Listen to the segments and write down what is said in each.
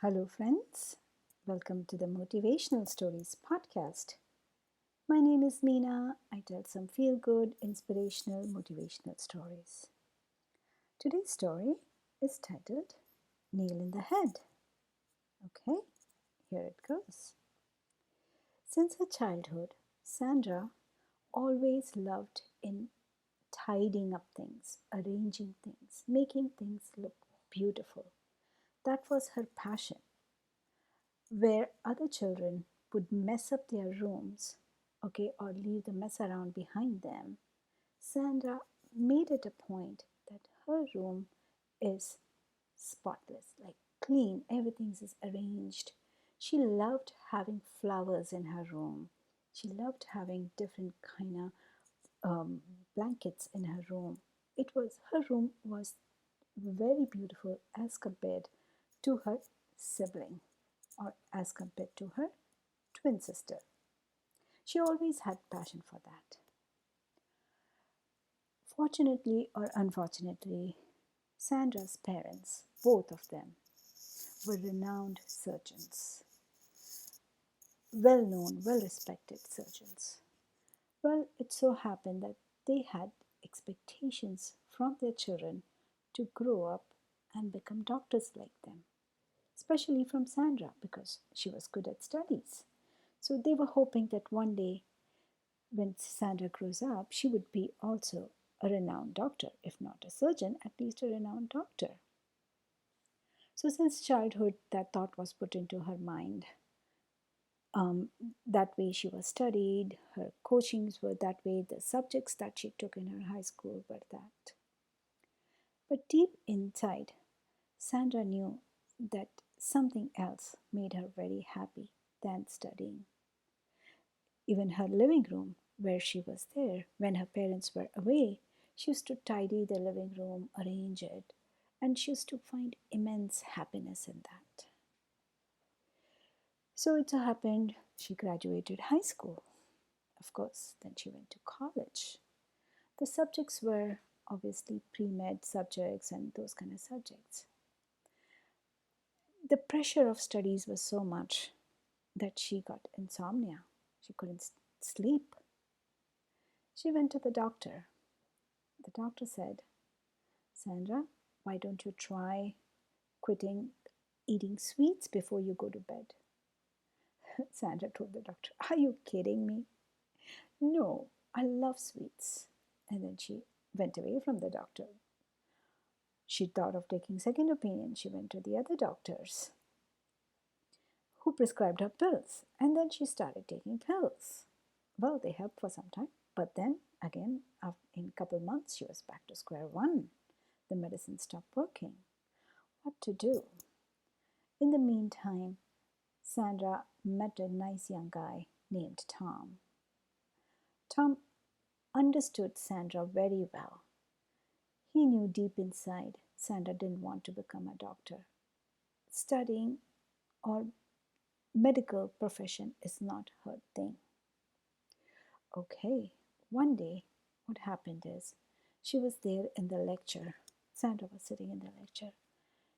Hello, friends. Welcome to the Motivational Stories podcast. My name is Meena. I tell some feel good, inspirational, motivational stories. Today's story is titled Nail in the Head. Okay, here it goes. Since her childhood, Sandra always loved in tidying up things, arranging things, making things look beautiful. That was her passion. Where other children would mess up their rooms, okay, or leave the mess around behind them, Sandra made it a point that her room is spotless, like clean, everything is arranged. She loved having flowers in her room. She loved having different kind of blankets in her room. It was her room was very beautiful as compared to her sibling or as compared to her twin sister. She always had passion for that. Fortunately or unfortunately, Sandra's parents, both of them, were renowned surgeons, well known, well respected surgeons. Well, it so happened that they had expectations from their children to grow up and become doctors like them, especially from Sandra because she was good at studies. So they were hoping that one day when Sandra grows up, she would be also a renowned doctor, if not a surgeon, at least a renowned doctor. So, since childhood, that thought was put into her mind. That way, she was studied, her coachings were that way, the subjects that she took in her high school were that. But deep inside, Sandra knew that something else made her very happy than studying. Even her living room, where she was there when her parents were away, she used to tidy the living room, arrange it, and she used to find immense happiness in that. So it so happened she graduated high school. Of course, then she went to college. The subjects were obviously pre med subjects and those kind of subjects. The pressure of studies was so much that she got insomnia. She couldn't sleep. She went to the doctor. The doctor said, Sandra, why don't you try quitting eating sweets before you go to bed? Sandra told the doctor, are you kidding me? No, I love sweets. And then she went away from the doctor. She thought of taking second opinion. She went to the other doctors who prescribed her pills. And then she started taking pills. Well, they helped for some time. But then again, in a couple months, she was back to square one. The medicine stopped working. What to do? In the meantime, Sandra met a nice young guy named Tom. Tom understood Sandra very well. He knew deep inside Sandra didn't want to become a doctor. Studying or medical profession is not her thing. Okay, one day what happened is she was there in the lecture. Sandra was sitting in the lecture.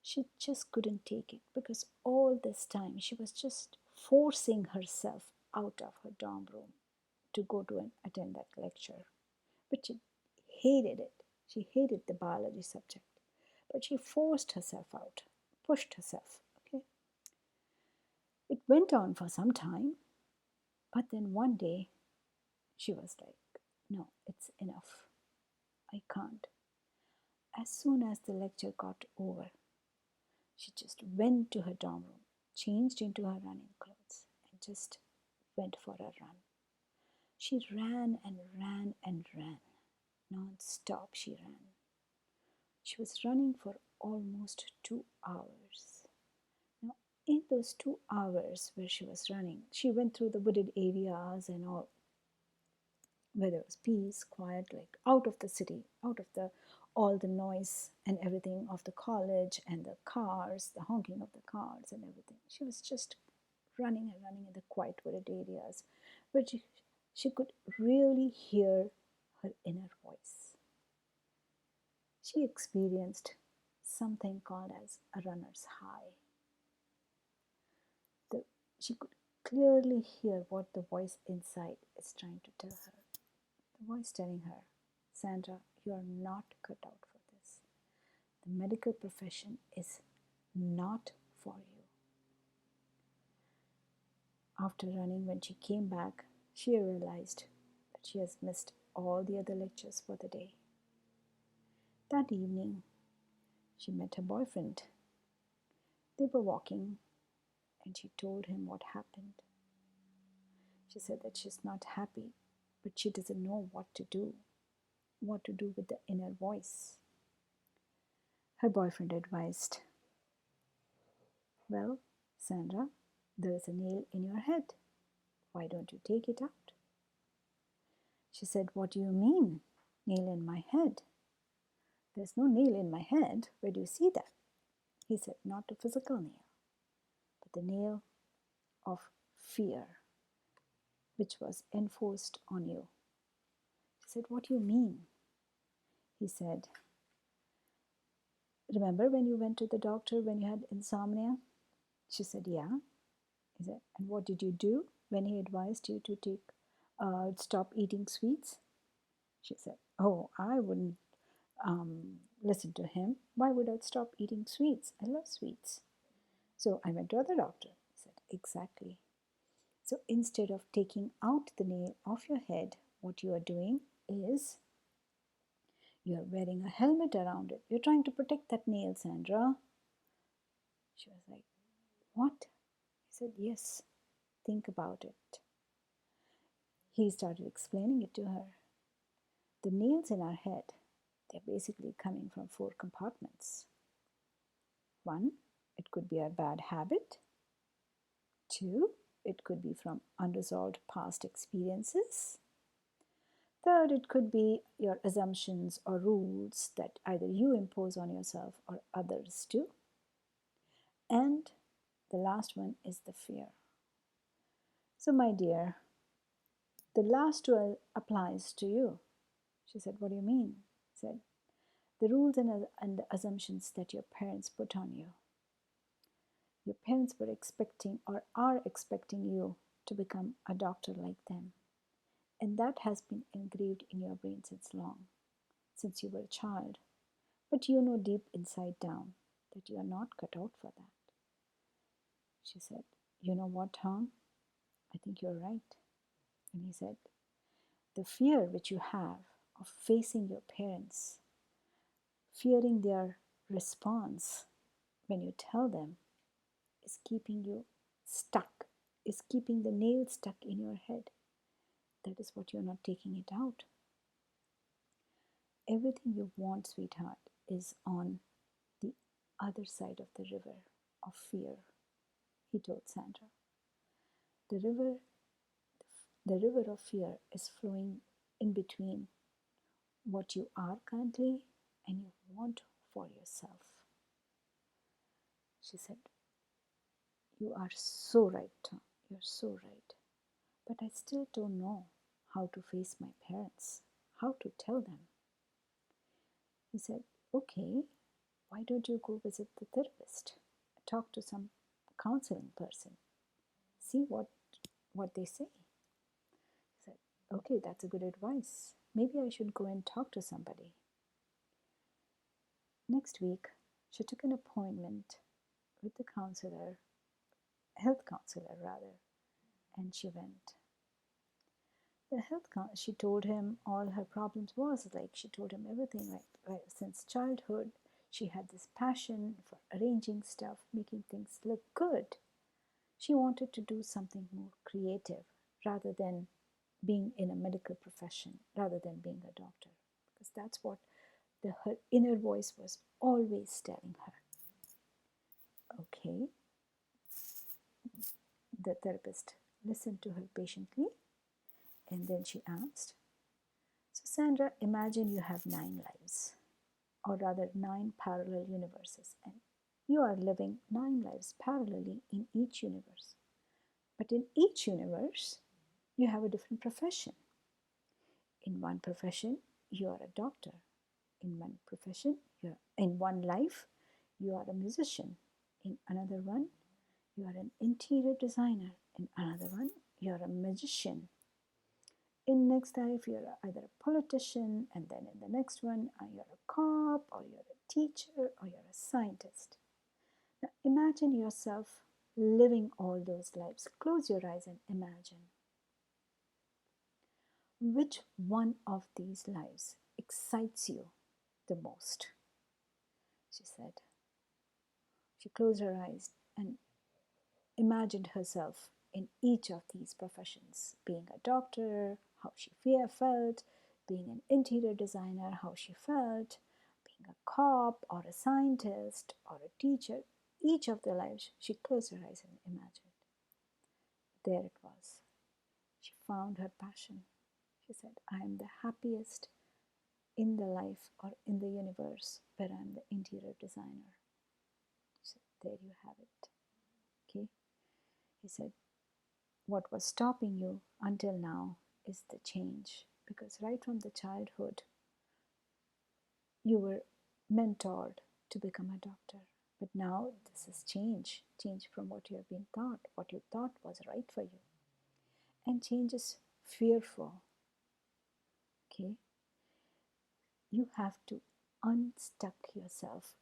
She just couldn't take it because all this time she was just forcing herself out of her dorm room to go to and attend that lecture. But she hated it. She hated the biology subject. But she forced herself out, pushed herself. Okay. It went on for some time, but then one day she was like, no, it's enough. I can't. As soon as the lecture got over, she just went to her dorm room, changed into her running clothes, and just went for a run. She ran and ran and ran. Non-stop she ran. She was running for almost 2 hours. Now, in those 2 hours where she was running, she went through the wooded areas and all, where there was peace, quiet, like out of the city, out of the all the noise and everything of the college and the cars, the honking of the cars and everything. She was just running and running in the quiet wooded areas where she could really hear her inner voice. She experienced something called as a runner's high. She could clearly hear what the voice inside is trying to tell her. The voice telling her, Sandra, you are not cut out for this. The medical profession is not for you. After running, when she came back, she realized that she has missed all the other lectures for the day. That evening, she met her boyfriend. They were walking, and she told him what happened. She said that she's not happy, but she doesn't know what to do with the inner voice. Her boyfriend advised, well, Sandra, there is a nail in your head. Why don't you take it out? She said, what do you mean, nail in my head? There's no nail in my head. Where do you see that? He said, not a physical nail, but the nail of fear, which was enforced on you. She said, what do you mean? He said, remember when you went to the doctor when you had insomnia? She said, yeah. He said, and what did you do when he advised you to stop eating sweets? She said, oh, I wouldn't listen to him. Why would I stop eating sweets? I love sweets. So I went to other doctor. He said, exactly. So instead of taking out the nail off your head, what you are doing is you are wearing a helmet around it. You're trying to protect that nail, Sandra. She was like, what? He said, yes, think about it. He started explaining it to her. The nails in our head, they're basically coming from 4 compartments. 1, it could be a bad habit. 2, it could be from unresolved past experiences. 3rd, it could be your assumptions or rules that either you impose on yourself or others do. And the last one is the fear. So, my dear, the last 2 applies to you. She said, what do you mean? He said, the rules and the assumptions that your parents put on you. Your parents were expecting or are expecting you to become a doctor like them. And that has been engraved in your brain since you were a child. But you know deep inside down that you are not cut out for that. She said, you know what, Tom? I think you're right. And he said, the fear which you have of facing your parents, fearing their response when you tell them, is keeping you stuck, is keeping the nail stuck in your head. That is what you're not taking it out. Everything you want, sweetheart, is on the other side of the river of fear, he told Sandra. The river of fear is flowing in between what you are currently and you want for yourself. She said, you are so right, Tom. You're so right. But I still don't know how to face my parents, how to tell them. He said, okay, why don't you go visit the therapist? Talk to some counseling person. See what they say. He said, okay, that's a good advice. Maybe I should go and talk to somebody. Next week, she took an appointment with the counselor, health counselor rather, and she went. She told him all her problems was like, she told him everything like since childhood she had this passion for arranging stuff, making things look good. She wanted to do something more creative rather than being in a medical profession, rather than being a doctor, because that's what her inner voice was always telling her. Okay, the therapist listened to her patiently, and then she asked, so Sandra, imagine you have 9 lives, or rather 9 parallel universes, and you are living 9 lives parallelly in each universe. But in each universe, you have a different profession. In one profession, you are a doctor. In one profession, in one life, you are a musician. In another one, You are an interior designer. In another one, you're a magician. In next life, you're either a politician, and then in the next one, you're a cop, or you're a teacher, or you're a scientist. Now imagine yourself living all those lives. Close your eyes and imagine. Which one of these lives excites you the most? She said. She closed her eyes and imagined herself in each of these professions, being a doctor, how she felt, being an interior designer, how she felt, being a cop or a scientist or a teacher. Each of their lives, she closed her eyes and imagined. There it was. She found her passion. She said, I am the happiest in the life or in the universe where I am the interior designer. So there you have it. Okay. He said, what was stopping you until now is the change, because right from the childhood you were mentored to become a doctor, but now this is change from what you have been taught, what you thought was right for you. And change is fearful. Okay, you have to unstuck yourself.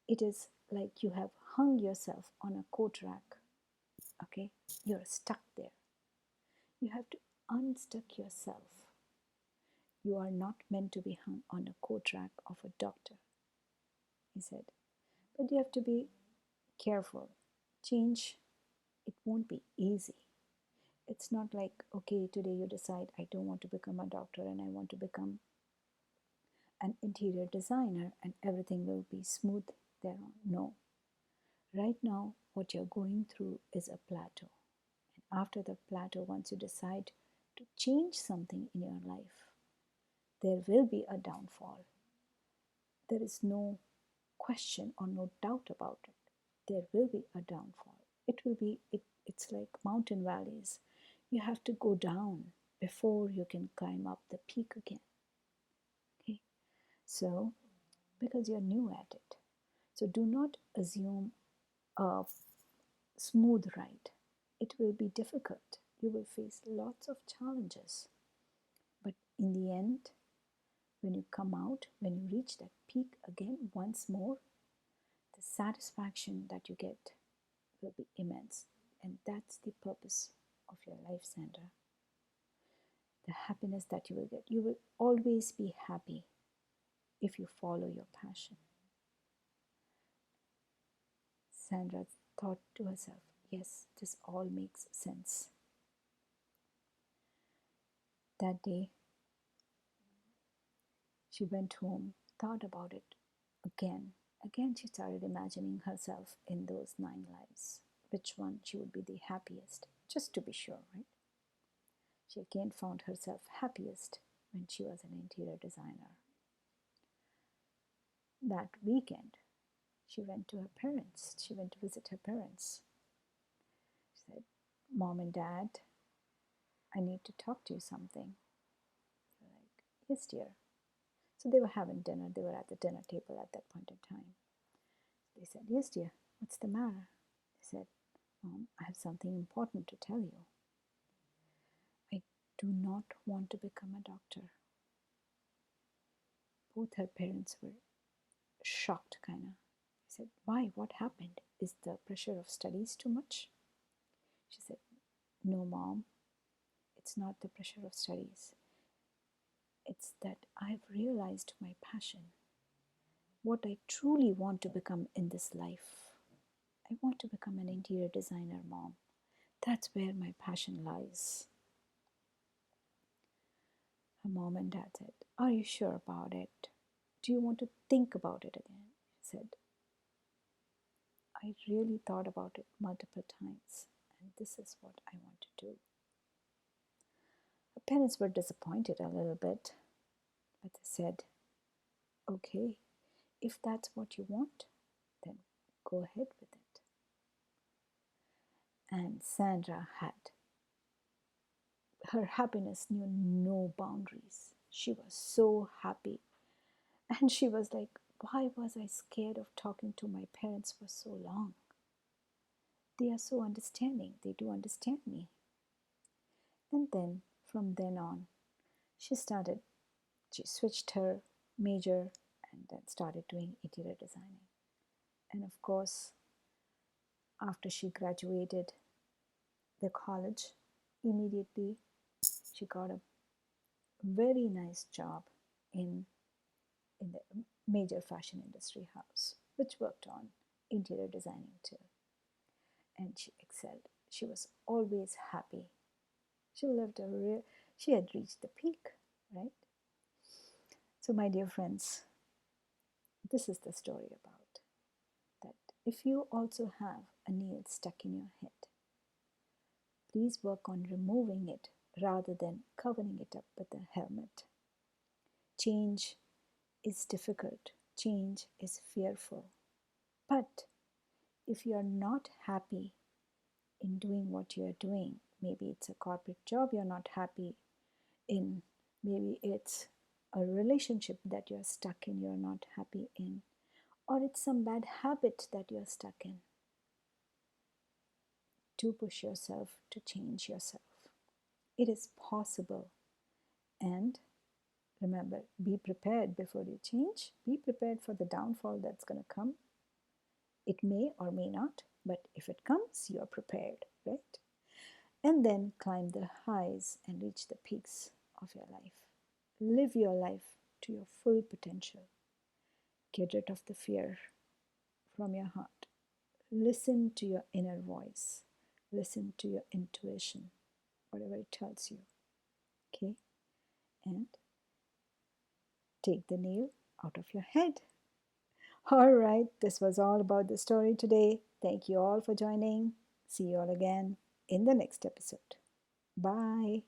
It is like you have hung yourself on a coat rack. Okay, you're stuck there. You have to unstuck yourself. You are not meant to be hung on a coat rack of a doctor, he said. But you have to be careful. Change, it won't be easy. It's not like, okay, today you decide, I don't want to become a doctor and I want to become an interior designer and everything will be smooth thereon. No. Right now, what you're going through is a plateau. And after the plateau, once you decide to change something in your life, there will be a downfall. There is no question or no doubt about it. There will be a downfall. It's like mountain valleys. You have to go down before you can climb up the peak again. Okay? So, because you're new at it. So do not assume a smooth ride. It will be difficult. You will face lots of challenges. But in the end, when you come out, when you reach that peak again once more, the satisfaction that you get will be immense. And that's the purpose of your life, Sandra. The happiness that you will get. You will always be happy if you follow your passion. Sandra thought to herself, yes, this all makes sense. That day, she went home, thought about it again. Again, she started imagining herself in those 9 lives. Which one she would be the happiest, just to be sure, right? She again found herself happiest when she was an interior designer. That weekend, she went to her parents. She went to visit her parents. She said, Mom and Dad, I need to talk to you something. They're like, yes, dear. So they were having dinner. They were at the dinner table at that point in time. They said, yes, dear, what's the matter? They said, Mom, I have something important to tell you. I do not want to become a doctor. Both her parents were shocked, kind of. He said, why? What happened? Is the pressure of studies too much? She said, no, Mom, it's not the pressure of studies. It's that I've realized my passion, what I truly want to become in this life. I want to become an interior designer, Mom. That's where my passion lies. Her mom and dad said, are you sure about it? Do you want to think about it again? She said, I really thought about it multiple times, and this is what I want to do. Her parents were disappointed a little bit, but they said, okay, if that's what you want, then go ahead with it. And Sandra had, her happiness knew no boundaries. She was so happy. And she was like, why was I scared of talking to my parents for so long? They are so understanding. They do understand me. And then from then on, she switched her major and then started doing interior designing. And of course, after she graduated the college, immediately she got a very nice job in, in the major fashion industry house, which worked on interior designing too. And she excelled. She was always happy. She lived a real, she had reached the peak, right? So, my dear friends, this is the story about that. If you also have a nail stuck in your head, please work on removing it rather than covering it up with a helmet. Change is difficult, change is fearful. But if you are not happy in doing what you are doing, maybe it's a corporate job you're not happy in, maybe it's a relationship that you're stuck in, you're not happy in, or it's some bad habit that you're stuck in, to push yourself to change yourself. It is possible. And remember, be prepared before you change. Be prepared for the downfall that's going to come. It may or may not, but if it comes, you're prepared, right? And then climb the highs and reach the peaks of your life. Live your life to your full potential. Get rid of the fear from your heart. Listen to your inner voice. Listen to your intuition, whatever it tells you. Okay? And take the nail out of your head. All right, this was all about the story today. Thank you all for joining. See you all again in the next episode. Bye.